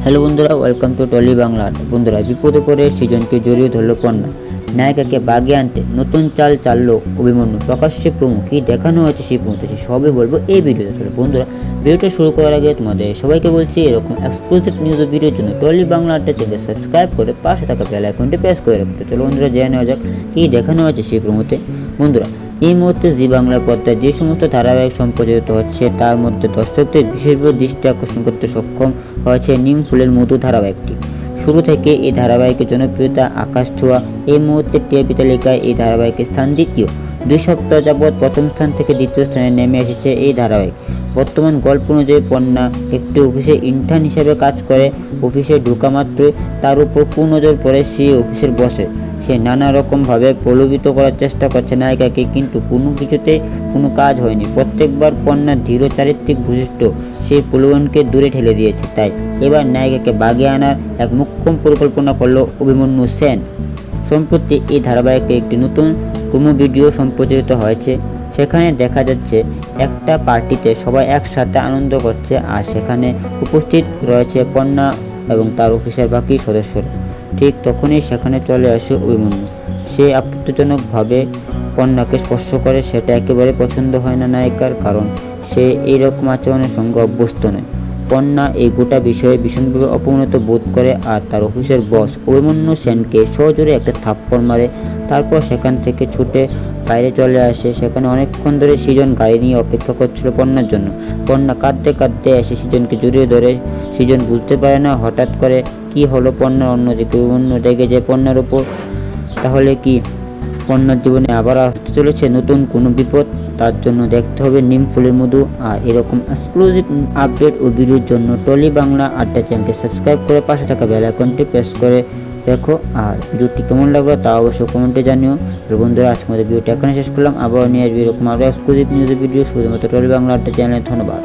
Hello বন্ধুরা, welcome to trolley Bangla. বন্ধুরা, বিপদে পড়ে সৃজনকে জড়িয়ে ধরল পণ্যা। নায়িকাকে বাগে আনতে নতুন চাল চাললো অভিমন্যু। প্রকাশ্যে প্রমো কি দেখানো হয়েছে সেই পৌঁছেছে সবই বলবো এই ভিডিওতে। তাহলে বন্ধুরা, ভিডিওটা শুরু করার আগে তোমাদের সবাইকে বলছি, এরকম এক্সক্লুসিভ নিউজ ও ভিডিওর জন্য টলি বাংলা চ্যানেলকে সাবস্ক্রাইব করে পাশে থাকা বেল আইকনটি প্রেস করে রাখতে। চলো বন্ধুরা, জেনে নেওয়া যাক কি দেখানো হয়েছে সেই প্রমোতে। বন্ধুরা, এই মুহূর্তে জি বাংলার পর্দায় যে সমস্ত ধারাবাহিক সম্প্রচারিত হচ্ছে তার মধ্যে দর্শকদের বিশেষভাবে দৃষ্টি আকর্ষণ করতে সক্ষম হয়েছে নিম ফুলের মধু ধারাবাহিকটি। শুরু থেকে এই ধারাবাহিকের জনপ্রিয়তা আকাশ ছোঁয়া। এই মুহূর্তে টিআরপি তালিকায় এই ধারাবাহিকের স্থান দ্বিতীয়। 2 সপ্তাহ যাবৎ প্রথম স্থান থেকে দ্বিতীয় স্থানে নেমে এসেছে এই ধারাবাহিক। বর্তমান গল্প অনুযায়ী পণ্যা একটি অফিসে ইন্টার্ন হিসেবে কাজ করে। অফিসে ঢোকা মাত্রই তার উপর কুনজর পড়ে সেই অফিসের বসে। সে নানা রকমভাবে প্রলোভিত করার চেষ্টা করছে নায়িকাকে, কিন্তু কোনো কিছুতেই কোনো কাজ হয়নি। প্রত্যেকবার পণ্যার দৃঢ় চারিত্রিক বৈশিষ্ট্য সেই প্রলোভনকে দূরে ঠেলে দিয়েছে। তাই এবার নায়িকাকে বাগে আনার এক মোক্ষম পরিকল্পনা করল অভিমন্যু সেন। সম্প্রতি এই ধারাবাহিকে একটি নতুন প্রোমো ভিডিও সম্প্রচারিত হয়েছে। সেখানে দেখা যাচ্ছে একটা পার্টিতে সবাই একসাথে আনন্দ করছে, আর সেখানে উপস্থিত রয়েছে পণ্যা এবং তার অফিসের বাকি সদস্যরা। ঠিক তখনই সেখানে চলে আসে অভিমন্যু। সে আপত্তিজনকভাবে পণ্যাকে স্পর্শ করে। সেটা একেবারে পছন্দ হয় না নায়িকার, কারণ সে এইরকম আচরণের সঙ্গে অভ্যস্ত নয়। পণ্যা এই গোটা বিষয়ে ভীষণভাবে অপমানিত বোধ করে আর তার অফিসের বস অভিমন্যু সেনকে সজোরে একটা থাপ্পড় মারে। তারপর সেখান থেকে ছুটে বাইরে চলে আসে। সেখানে অনেকক্ষণ ধরে সৃজন গাড়ি নিয়ে অপেক্ষা করছিল পণ্যার জন্য। পণ্যা কাঁদতে কাঁদতে এসে সৃজনকে জড়িয়ে ধরে। সৃজন বুঝতে পারে না হঠাৎ করে কি হলো পণ্যার। অন্যদিকে অভিমন্যু রেগে যায় পণ্যার উপর। তাহলে কি পণ্যার জীবনে আবার আসতে চলেছে নতুন কোনো বিপদ? তার জন্য দেখতে হবে নিম ফুলের মধু। আর এরকম এক্সক্লুসিভ আপডেট ও ভিডিওর জন্য টলি বাংলা আড্ডা চ্যানেলকে সাবস্ক্রাইব করে পাশে থাকা বেল আইকনটি প্রেস করে দেখো। আর ভিডিওটি কেমন লাগলো তা অবশ্যই কমেন্টে জানিও। তো বন্ধুরা, আজকে আমাদের ভিডিওটা এখানে শেষ করলাম। আবার নিয়ে আসবে এরকম আরও এক্সক্লুসিভ নিউজ ভিডিও শুধুমাত্র টলি বাংলা আড্ডা চ্যানেলে। ধন্যবাদ।